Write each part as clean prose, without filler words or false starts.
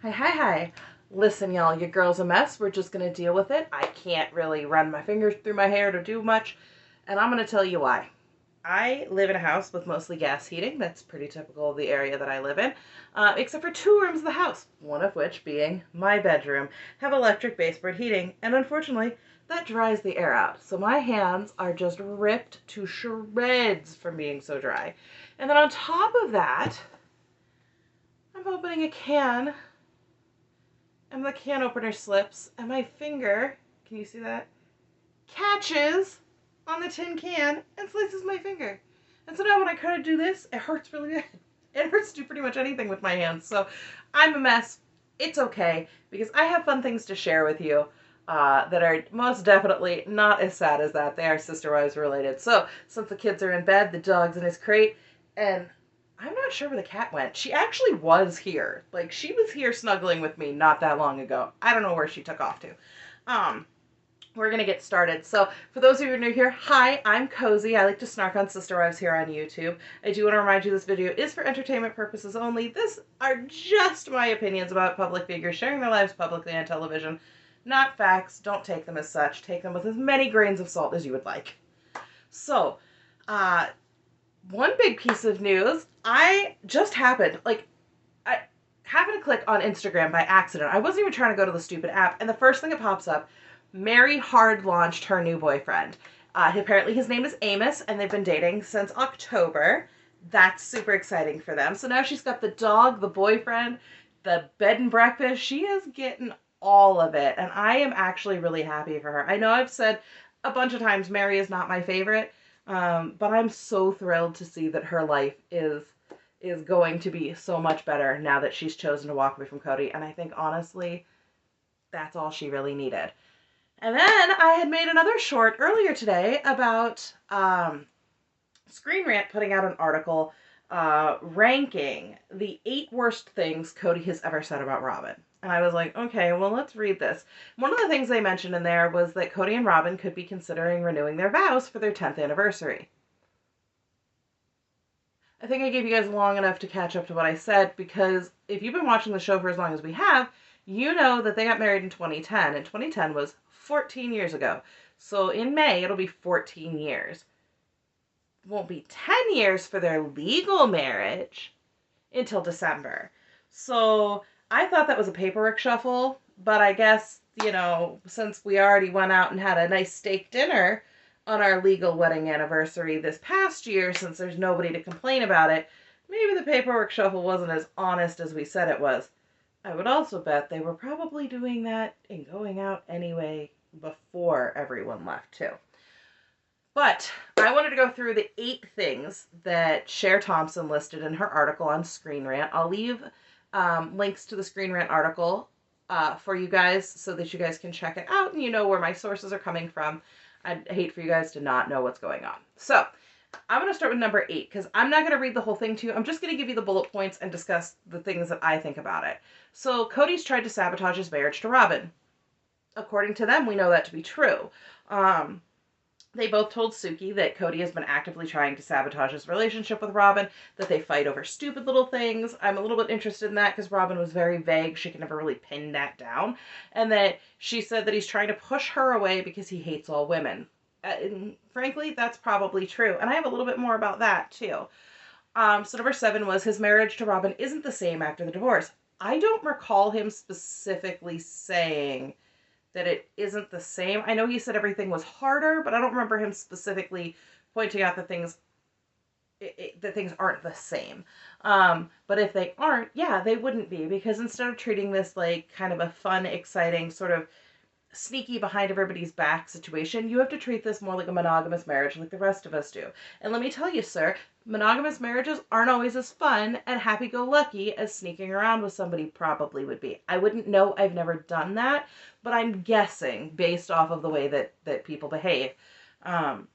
Hi. Listen, y'all, your girl's a mess. We're just gonna deal with it. I can't really run my fingers through my hair to do much, and I'm gonna tell you why. I live in a house with mostly gas heating. That's pretty typical of the area that I live in, except for two rooms of the house, one of which being my bedroom, have electric baseboard heating, and unfortunately, that dries the air out. So my hands are just ripped to shreds from being so dry. And then on top of that, I'm opening a can and the can opener slips, and my finger, can you see that? Catches on the tin can and slices my finger. And so now when I try to do this, it hurts really bad. It hurts to do pretty much anything with my hands. So I'm a mess. It's okay, because I have fun things to share with you that are most definitely not as sad as that. They are sister wives related. So since the kids are in bed, the dog's in his crate, and I'm not sure where the cat went. She actually was here. Like, she was here snuggling with me not that long ago. I don't know where she took off to. We're going to get started. So, for those of you who are new here, hi, I'm Cozy. I like to snark on sister wives here on YouTube. I do want to remind you this video is for entertainment purposes only. This are just my opinions about public figures sharing their lives publicly on television. Not facts. Don't take them as such. Take them with as many grains of salt as you would like. So, one big piece of news, I happened to click on Instagram by accident. I wasn't even trying to go to the stupid app, and the first thing that pops up, Meri hard launched her new boyfriend. Apparently his name is Amos, and they've been dating since October. That's super exciting for them. So now she's got the dog, the boyfriend, the bed and breakfast. She is getting all of it, and I am actually really happy for her. I know I've said a bunch of times Meri is not my favorite, but I'm so thrilled to see that her life is going to be so much better now that she's chosen to walk away from Cody. And I think, honestly, that's all she really needed. And then I had made another short earlier today about Screen Rant putting out an article ranking the 8 worst things Cody has ever said about Robyn. And I was like, okay, well, let's read this. One of the things they mentioned in there was that Cody and Robyn could be considering renewing their vows for their 10th anniversary. I think I gave you guys long enough to catch up to what I said, because if you've been watching the show for as long as we have, you know that they got married in 2010, and 2010 was 14 years ago. So in May, it'll be 14 years. It won't be 10 years for their legal marriage until December. So I thought that was a paperwork shuffle, but I guess, since we already went out and had a nice steak dinner on our legal wedding anniversary this past year, since there's nobody to complain about it, maybe the paperwork shuffle wasn't as honest as we said it was. I would also bet they were probably doing that and going out anyway before everyone left too. But I wanted to go through the 8 things that Cher Thompson listed in her article on Screen Rant. I'll leave links to the Screen Rant article for you guys so that you guys can check it out and you know where my sources are coming from. I'd hate for you guys to not know what's going on. So I'm going to start with number 8, because I'm not going to read the whole thing to you. I'm just going to give you the bullet points and discuss the things that I think about it. So Cody's tried to sabotage his marriage to Robyn. According to them, we know that to be true. They both told Suki that Cody has been actively trying to sabotage his relationship with Robyn, that they fight over stupid little things. I'm a little bit interested in that because Robyn was very vague. She could never really pin that down. And that she said that he's trying to push her away because he hates all women. And frankly, that's probably true. And I have a little bit more about that too. So number 7 was his marriage to Robyn isn't the same after the divorce. I don't recall him specifically saying that it isn't the same. I know he said everything was harder, but I don't remember him specifically pointing out that things aren't the same. But if they aren't, yeah, they wouldn't be, because instead of treating this like kind of a fun, exciting, sort of sneaky behind everybody's back situation, you have to treat this more like a monogamous marriage like the rest of us do. And let me tell you, sir, monogamous marriages aren't always as fun and happy-go-lucky as sneaking around with somebody probably would be. I wouldn't know. I've never done that, but I'm guessing based off of the way that people behave. Not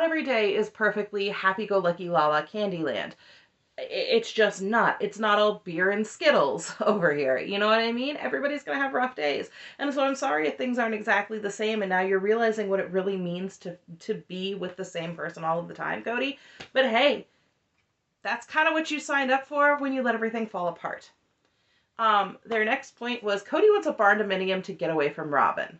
every day is perfectly happy-go-lucky la-la Candyland. It's just not. It's not all beer and Skittles over here. You know what I mean? Everybody's going to have rough days. And so I'm sorry if things aren't exactly the same and now you're realizing what it really means to be with the same person all of the time, Cody. But hey, That's kind of what you signed up for when you let everything fall apart. Their next point was Kody wants a barndominium to get away from Robyn.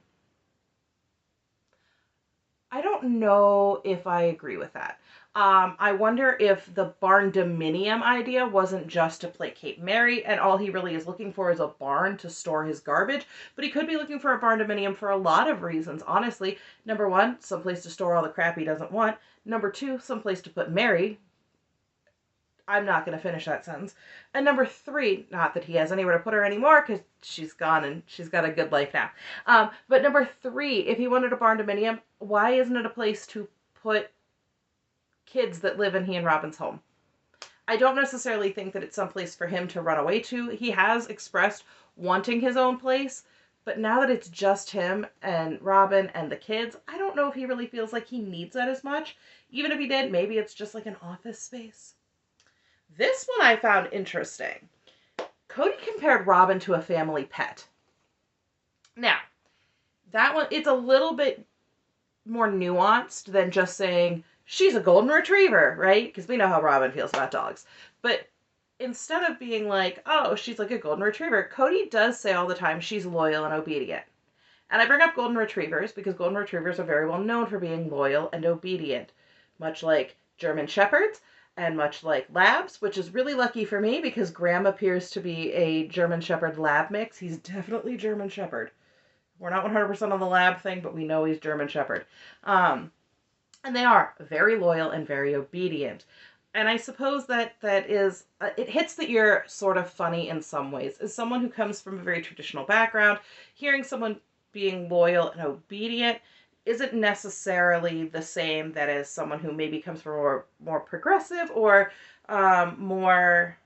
I don't know if I agree with that. I wonder if the barndominium idea wasn't just to placate Meri, and all he really is looking for is a barn to store his garbage. But he could be looking for a barndominium for a lot of reasons, honestly. Number one, someplace to store all the crap he doesn't want. Number two, someplace to put Meri. I'm not going to finish that sentence. And number three, not that he has anywhere to put her anymore because she's gone and she's got a good life now. But number three, if he wanted a barndominium, why isn't it a place to put kids that live in he and Robyn's home? I don't necessarily think that it's someplace for him to run away to. He has expressed wanting his own place, but now that it's just him and Robyn and the kids, I don't know if he really feels like he needs that as much. Even if he did, maybe it's just like an office space. This one I found interesting. Kody compared Robyn to a family pet. Now, that one, it's a little bit more nuanced than just saying, she's a golden retriever, right? Because we know how Robyn feels about dogs. But instead of being like, oh, she's like a golden retriever, Kody does say all the time she's loyal and obedient. And I bring up golden retrievers because golden retrievers are very well known for being loyal and obedient, much like German shepherds and much like labs, which is really lucky for me because Graham appears to be a German shepherd lab mix. He's definitely German shepherd. We're not 100% on the lab thing, but we know he's German shepherd. And they are very loyal and very obedient. And I suppose that is, it hits the ear sort of funny in some ways. As someone who comes from a very traditional background, hearing someone being loyal and obedient isn't necessarily the same that as someone who maybe comes from a more progressive or more,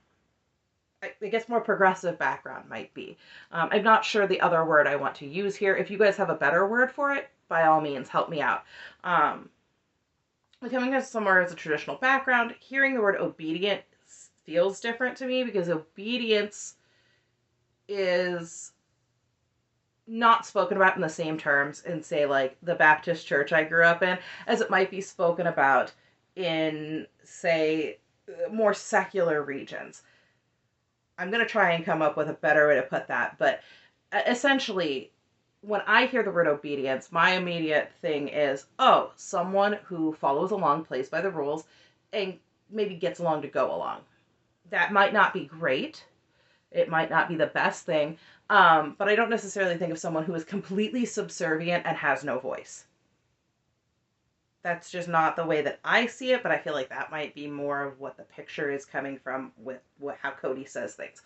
I guess more progressive background might be. I'm not sure the other word I want to use here. If you guys have a better word for it, by all means, help me out. Coming from somewhere as a traditional background, hearing the word obedient feels different to me because obedience is not spoken about in the same terms in, say, like the Baptist church I grew up in, as it might be spoken about in, say, more secular regions. I'm going to try and come up with a better way to put that, but essentially, when I hear the word obedience, my immediate thing is, oh, someone who follows along, plays by the rules, and maybe gets along to go along. That might not be great. It might not be the best thing, but I don't necessarily think of someone who is completely subservient and has no voice. That's just not the way that I see it, but I feel like that might be more of what the picture is coming from with how Kody says things.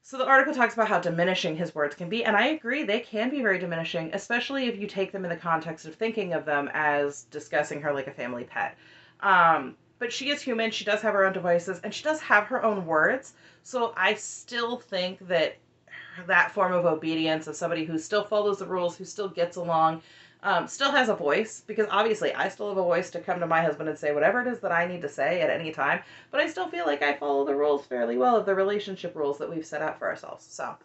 So the article talks about how diminishing his words can be, and I agree, they can be very diminishing, especially if you take them in the context of thinking of them as discussing her like a family pet. But she is human, she does have her own devices, and she does have her own words, so I still think that that form of obedience of somebody who still follows the rules, who still gets along, still has a voice, because obviously I still have a voice to come to my husband and say whatever it is that I need to say at any time, but I still feel like I follow the rules fairly well of the relationship rules that we've set out for ourselves. So,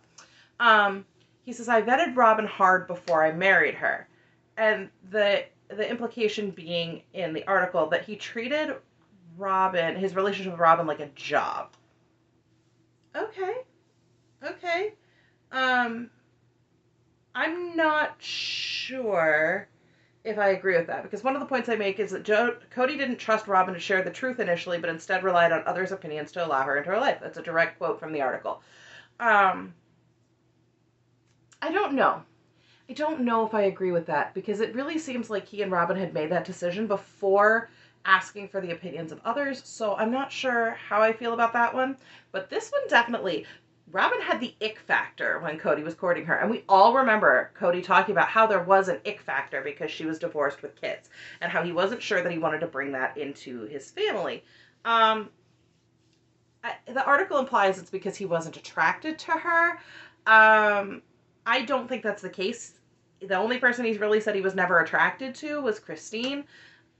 he says, I vetted Robyn hard before I married her. And the implication being in the article that he treated Robyn, his relationship with Robyn, like a job. Okay. I'm not sure if I agree with that, because one of the points I make is that Kody didn't trust Robyn to share the truth initially, but instead relied on others' opinions to allow her into her life. That's a direct quote from the article. I don't know. I don't know if I agree with that, because it really seems like he and Robyn had made that decision before asking for the opinions of others, so I'm not sure how I feel about that one. But this one definitely, Robyn had the ick factor when Kody was courting her, and we all remember Kody talking about how there was an ick factor because she was divorced with kids, and how he wasn't sure that he wanted to bring that into his family. The article implies it's because he wasn't attracted to her. I don't think that's the case. The only person he's really said he was never attracted to was Christine.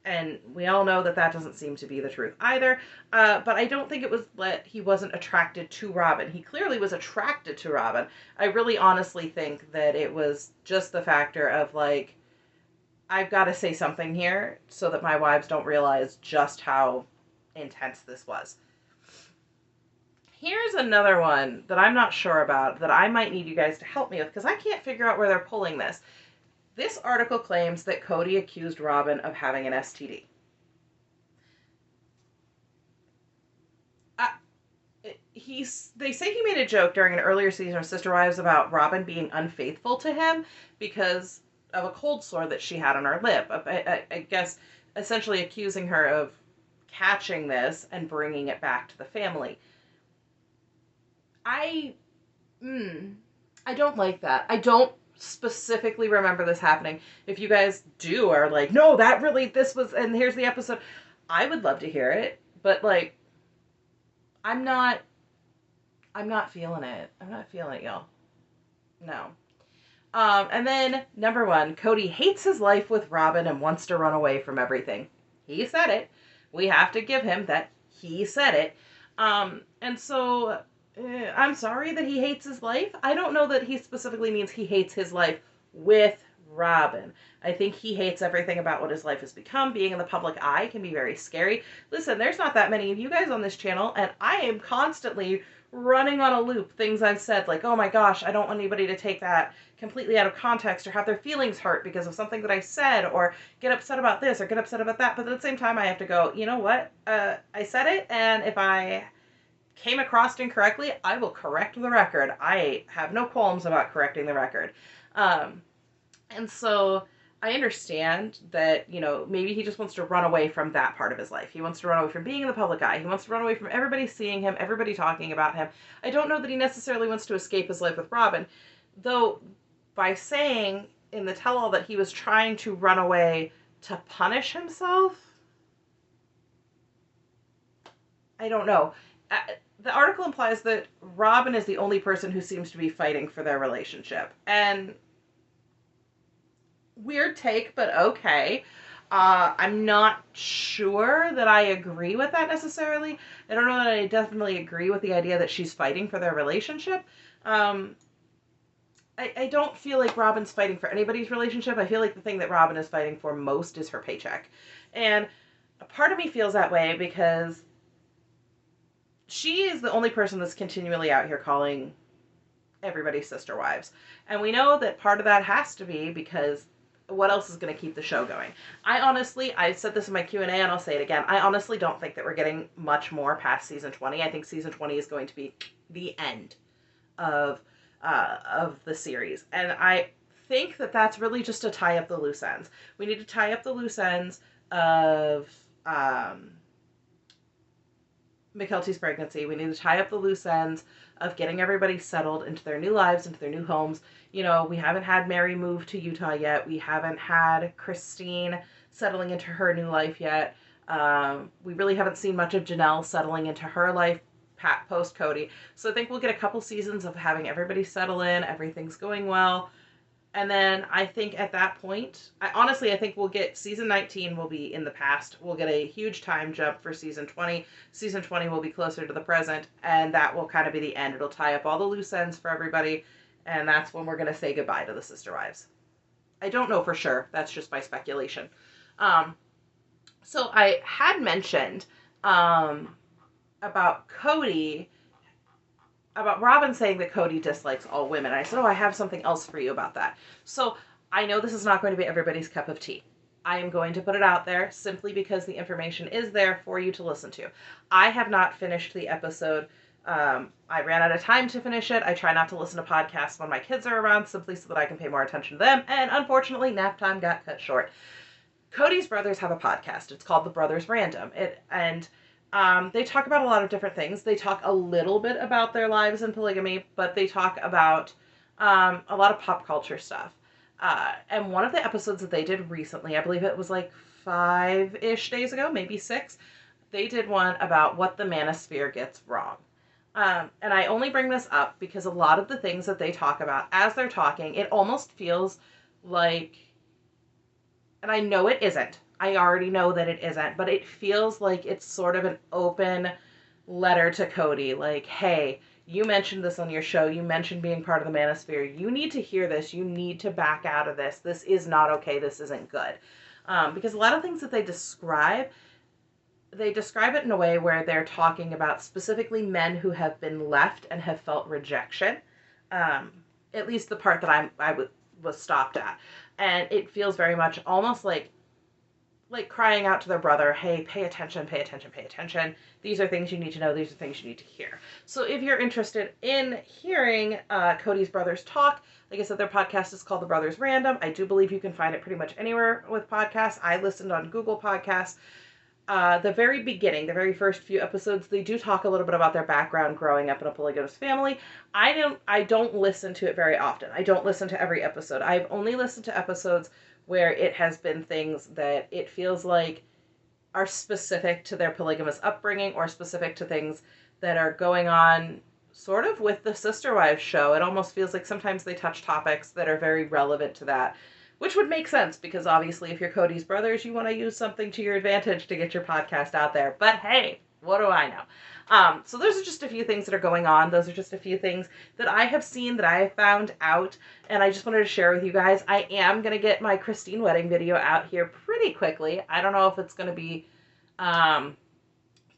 And we all know that doesn't seem to be the truth either. But I don't think it was that he wasn't attracted to Robyn. He clearly was attracted to Robyn. I really honestly think that it was just the factor of, like, I've got to say something here so that my wives don't realize just how intense this was. Here's another one that I'm not sure about that I might need you guys to help me with because I can't figure out where they're pulling this. This article claims that Kody accused Robyn of having an STD. They say he made a joke during an earlier season of Sister Wives about Robyn being unfaithful to him because of a cold sore that she had on her lip. I guess essentially accusing her of catching this and bringing it back to the family. I don't like that. I don't specifically remember this happening. If you guys do are like, no, this was, and here's the episode, I would love to hear it. But like, I'm not feeling it. I'm not feeling it, y'all. No. And then, number 1, Kody hates his life with Robyn and wants to run away from everything. He said it. We have to give him that he said it. And so, I'm sorry that he hates his life. I don't know that he specifically means he hates his life with Robyn. I think he hates everything about what his life has become. Being in the public eye can be very scary. Listen, there's not that many of you guys on this channel, and I am constantly running on a loop things I've said, like, oh my gosh, I don't want anybody to take that completely out of context or have their feelings hurt because of something that I said, or get upset about this or get upset about that. But at the same time, I have to go, you know what? I said it, and if I came across incorrectly, I will correct the record. I have no qualms about correcting the record. And so I understand that, you know, maybe he just wants to run away from that part of his life. He wants to run away from being in the public eye. He wants to run away from everybody seeing him, everybody talking about him. I don't know that he necessarily wants to escape his life with Robyn, though by saying in the tell-all that he was trying to run away to punish himself, I don't know. The article implies that Robyn is the only person who seems to be fighting for their relationship. And weird take, but okay. I'm not sure that I agree with that necessarily. I don't know that I definitely agree with the idea that she's fighting for their relationship. I don't feel like Robyn's fighting for anybody's relationship. I feel like the thing that Robyn is fighting for most is her paycheck. And a part of me feels that way because she is the only person that's continually out here calling everybody sister wives. And we know that part of that has to be because what else is going to keep the show going? I said this in my Q&A and I'll say it again. I honestly don't think that we're getting much more past season 20. I think season 20 is going to be the end of the series. And I think that that's really just to tie up the loose ends. We need to tie up the loose ends of Mykelti's pregnancy. We need to tie up the loose ends of getting everybody settled into their new lives, into their new homes. You know, we haven't had Meri move to Utah yet. We haven't had Christine settling into her new life yet. We really haven't seen much of Janelle settling into her life post Kody. So I think we'll get a couple seasons of having everybody settle in. Everything's going well. And then I think at that point, I think we'll get season 19 will be in the past. We'll get a huge time jump for season 20. Season 20 will be closer to the present, and that will kind of be the end. It'll tie up all the loose ends for everybody, and that's when we're going to say goodbye to the sister wives. I don't know for sure. That's just my speculation. So I had mentioned about Kody, about Robyn saying that Kody dislikes all women. And I said, I have something else for you about that. So I know this is not going to be everybody's cup of tea. I am going to put it out there simply because the information is there for you to listen to. I have not finished the episode. I ran out of time to finish it. I try not to listen to podcasts when my kids are around simply so that I can pay more attention to them. And unfortunately, nap time got cut short. Cody's brothers have a podcast. It's called The Brothers Random. They talk about a lot of different things. They talk a little bit about their lives in polygamy, but they talk about a lot of pop culture stuff. And one of the episodes that they did recently, I believe it was like 5-ish days ago, maybe 6, they did one about what the manosphere gets wrong. And I only bring this up because a lot of the things that they talk about as they're talking, it almost feels like, and I know it isn't, I already know that it isn't, but it feels like it's sort of an open letter to Kody. Like, hey, you mentioned this on your show. You mentioned being part of the manosphere. You need to hear this. You need to back out of this. This is not okay. This isn't good. Because a lot of things that they describe, they describe it in a way where they're talking about specifically men who have been left and have felt rejection. Um, at least the part that was stopped at, and it feels very much almost like crying out to their brother, hey, pay attention, pay attention, pay attention. These are things you need to know. These are things you need to hear. So if you're interested in hearing Cody's brothers talk, like I said, their podcast is called The Brothers Random. I do believe you can find it pretty much anywhere with podcasts. I listened on Google Podcasts. The very beginning, the very first few episodes, they do talk a little bit about their background growing up in a polygamous family. I don't listen to it very often. I don't listen to every episode. I've only listened to episodes where it has been things that it feels like are specific to their polygamous upbringing or specific to things that are going on sort of with the Sister Wives show. It almost feels like sometimes they touch topics that are very relevant to that, which would make sense because obviously if you're Cody's brothers, you want to use something to your advantage to get your podcast out there. But hey, what do I know? So those are just a few things that are going on. Those are just a few things that I have seen, that I have found out, and I just wanted to share with you guys. I am going to get my Christine wedding video out here pretty quickly. I don't know if it's going to be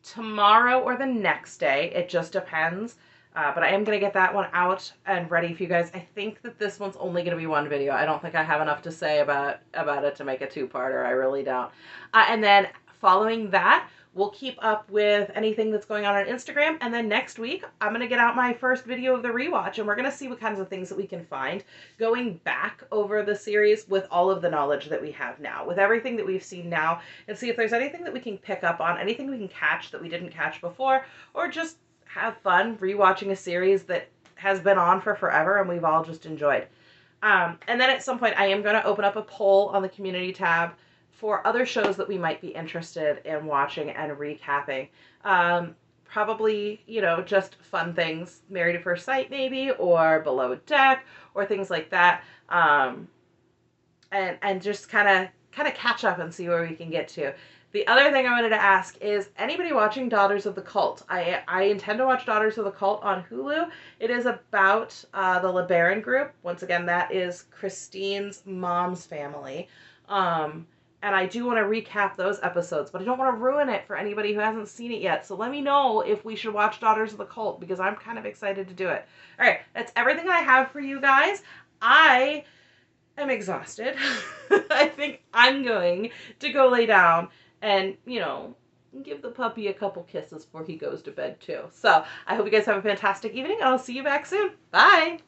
tomorrow or the next day. It just depends. But I am going to get that one out and ready for you guys. I think that this one's only going to be one video. I don't think I have enough to say about it to make a two-parter. I really don't. And then following that, we'll keep up with anything that's going on Instagram. And then next week, I'm going to get out my first video of the rewatch. And we're going to see what kinds of things that we can find going back over the series with all of the knowledge that we have now. With everything that we've seen now. And see if there's anything that we can pick up on. Anything we can catch that we didn't catch before. Or just have fun rewatching a series that has been on for forever and we've all just enjoyed. And then at some point I am going to open up a poll on the community tab for other shows that we might be interested in watching and recapping. Probably, just fun things, Married at First Sight maybe, or Below Deck, or things like that. And just kind of catch up and see where we can get to. The other thing I wanted to ask is, anybody watching Daughters of the Cult? I intend to watch Daughters of the Cult on Hulu. It is about the LeBaron group. Once again, that is Christine's mom's family. And I do want to recap those episodes, but I don't want to ruin it for anybody who hasn't seen it yet. So let me know if we should watch Daughters of the Cult, because I'm kind of excited to do it. All right, that's everything I have for you guys. I am exhausted. I think I'm going to go lay down and, give the puppy a couple kisses before he goes to bed too. So I hope you guys have a fantastic evening, and I'll see you back soon. Bye!